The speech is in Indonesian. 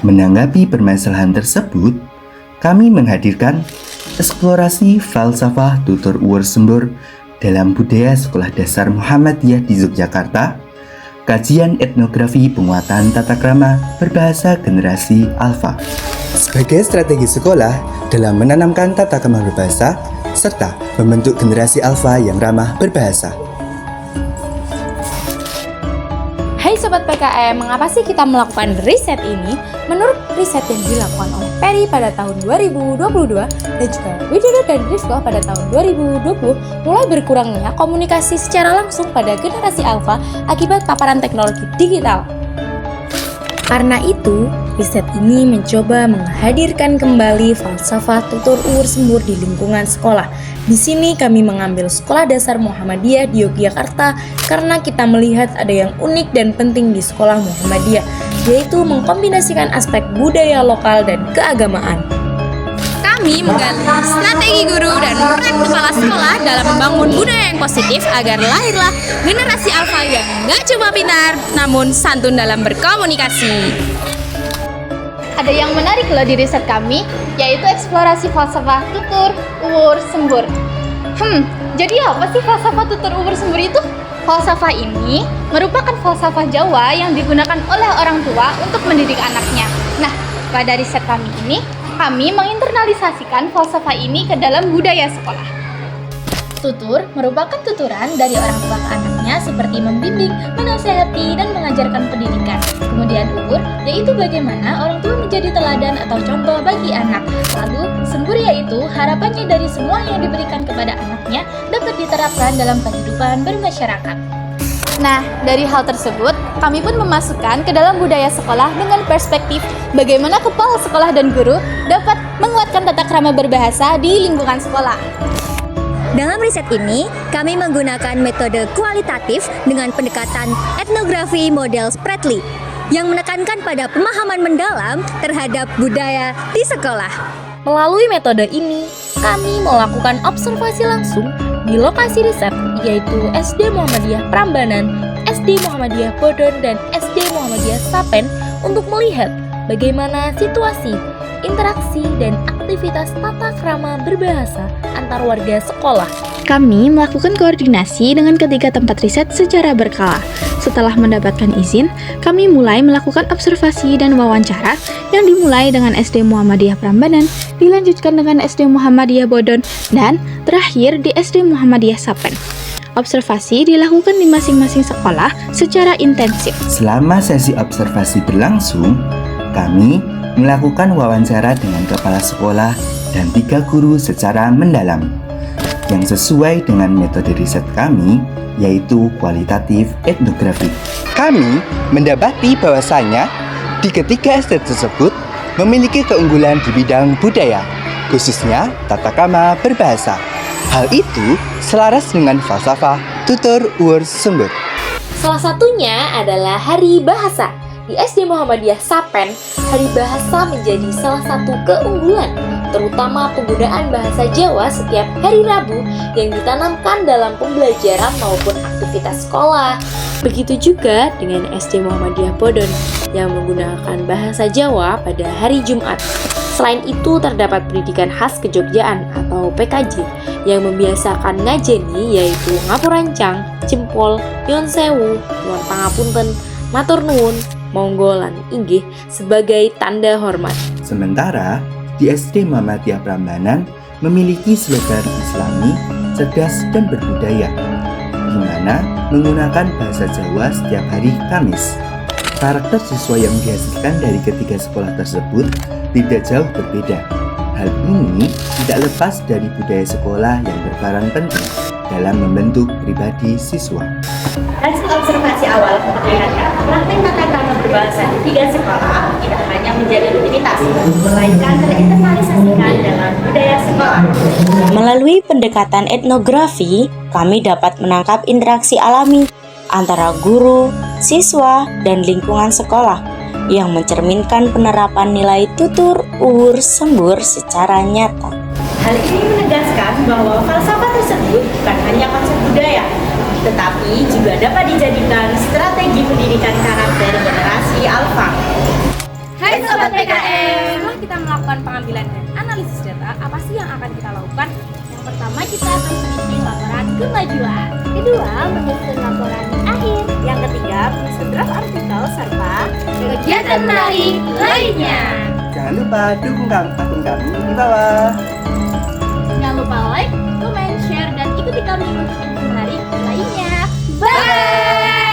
Menanggapi permasalahan tersebut, kami menghadirkan eksplorasi falsafah tutur uwur sembur dalam budaya Sekolah Dasar Muhammadiyah di Yogyakarta, kajian etnografi penguatan tata krama berbahasa generasi alfa sebagai strategi sekolah dalam menanamkan tata krama berbahasa serta membentuk generasi alfa yang ramah berbahasa. Hai Sobat PKM, mengapa sih kita melakukan riset ini? Menurut riset yang dilakukan oleh Perry pada tahun 2022 dan juga Widodo dan Rizko pada tahun 2020, mulai berkurangnya komunikasi secara langsung pada generasi alfa akibat paparan teknologi digital. Karena itu, riset ini mencoba menghadirkan kembali falsafah tutur uwur sembur di lingkungan sekolah. Di sini kami mengambil Sekolah Dasar Muhammadiyah di Yogyakarta karena kita melihat ada yang unik dan penting di Sekolah Muhammadiyah, yaitu mengkombinasikan aspek budaya lokal dan keagamaan. Kami menggali strategi guru dan peran kepala sekolah dalam membangun budaya yang positif agar lahirlah generasi alfa yang gak cuma pintar, namun santun dalam berkomunikasi. Ada yang menarik loh di riset kami, yaitu eksplorasi falsafah tutur uwur sembur. Jadi apa sih falsafah tutur uwur sembur itu? Falsafah ini merupakan falsafah Jawa yang digunakan oleh orang tua untuk mendidik anaknya. Nah, pada riset kami ini, kami menginternalisasikan falsafah ini ke dalam budaya sekolah. Tutur merupakan tuturan dari orang tua ke anaknya seperti membimbing, menasehati, dan mengajarkan pendidikan. Kemudian uwur, yaitu bagaimana orang tua menjadi teladan atau contoh bagi anak. Lalu sembur, yaitu harapannya dari semua yang diberikan kepada anaknya dapat diterapkan dalam kehidupan bermasyarakat. Nah, dari hal tersebut, kami pun memasukkan ke dalam budaya sekolah dengan perspektif bagaimana kepala sekolah dan guru dapat menguatkan tata krama berbahasa di lingkungan sekolah. Dalam riset ini, kami menggunakan metode kualitatif dengan pendekatan etnografi model Spratly yang menekankan pada pemahaman mendalam terhadap budaya di sekolah. Melalui metode ini, kami melakukan observasi langsung di lokasi riset, yaitu SD Muhammadiyah Prambanan, SD Muhammadiyah Bodon, dan SD Muhammadiyah Sapen untuk melihat bagaimana situasi, interaksi, dan aktivitas tata krama berbahasa antar warga sekolah. Kami melakukan koordinasi dengan ketiga tempat riset secara berkala. Setelah mendapatkan izin, kami mulai melakukan observasi dan wawancara yang dimulai dengan SD Muhammadiyah Prambanan, dilanjutkan dengan SD Muhammadiyah Bodon, dan terakhir di SD Muhammadiyah Sapen. Observasi dilakukan di masing-masing sekolah secara intensif. Selama sesi observasi berlangsung, kami melakukan wawancara dengan kepala sekolah dan 3 guru secara mendalam yang sesuai dengan metode riset kami, yaitu kualitatif etnografi. Kami mendapati bahwasanya di ketiga SD tersebut memiliki keunggulan di bidang budaya, khususnya tata krama berbahasa. Hal itu selaras dengan falsafah tutur uwur sembur. Salah satunya adalah Hari Bahasa. Di SD Muhammadiyah Sapen, Hari Bahasa menjadi salah satu keunggulan, terutama penggunaan bahasa Jawa setiap hari Rabu yang ditanamkan dalam pembelajaran maupun aktivitas sekolah. Begitu juga dengan SD Muhammadiyah Bodon yang menggunakan bahasa Jawa pada hari Jumat. Selain itu, terdapat pendidikan khas kejogjaan atau PKJ yang membiasakan ngajeni, yaitu ngapurancang, jempol, nyuwun sewu, nuwun pangapunten, matur nuwun, monggo lan inggih sebagai tanda hormat. Sementara di SD Muhammadiyah Prambanan memiliki slogan Islami, cerdas dan berbudaya, di mana menggunakan bahasa Jawa setiap hari Kamis. Karakter siswa yang dihasilkan dari ketiga sekolah tersebut tidak jauh berbeda. Hal ini tidak lepas dari budaya sekolah yang berperan penting dalam membentuk pribadi siswa. Hasil observasi awal memperlihatkan praktek tata krama berbahasa di 3 sekolah tidak hanya menjadi rutinitas, melainkan terinternalisasikan dalam budaya sekolah. Melalui pendekatan etnografi, kami dapat menangkap interaksi alami antara guru, siswa, dan lingkungan sekolah yang mencerminkan penerapan nilai tutur uwur sembur secara nyata. Hal ini menegaskan bahwa falsafah tersebut bukan hanya konsep budaya, tetapi juga dapat dijadikan strategi pendidikan karakter generasi alfa. Hai Sobat Sobat PKM, setelah kita melakukan pengambilan dan analisis data, apa sih yang akan kita lakukan? Yang pertama kita akan mengisi laporan kemajuan. Kedua, menyusun laporan akhir. Yang ketiga, menyusun draft artikel serta kegiatan menarik lainnya. Jangan lupa dukung akun kami di bawah. Jangan lupa like, comment, share, dan ikuti kami untuk info menarik lainnya. Bye!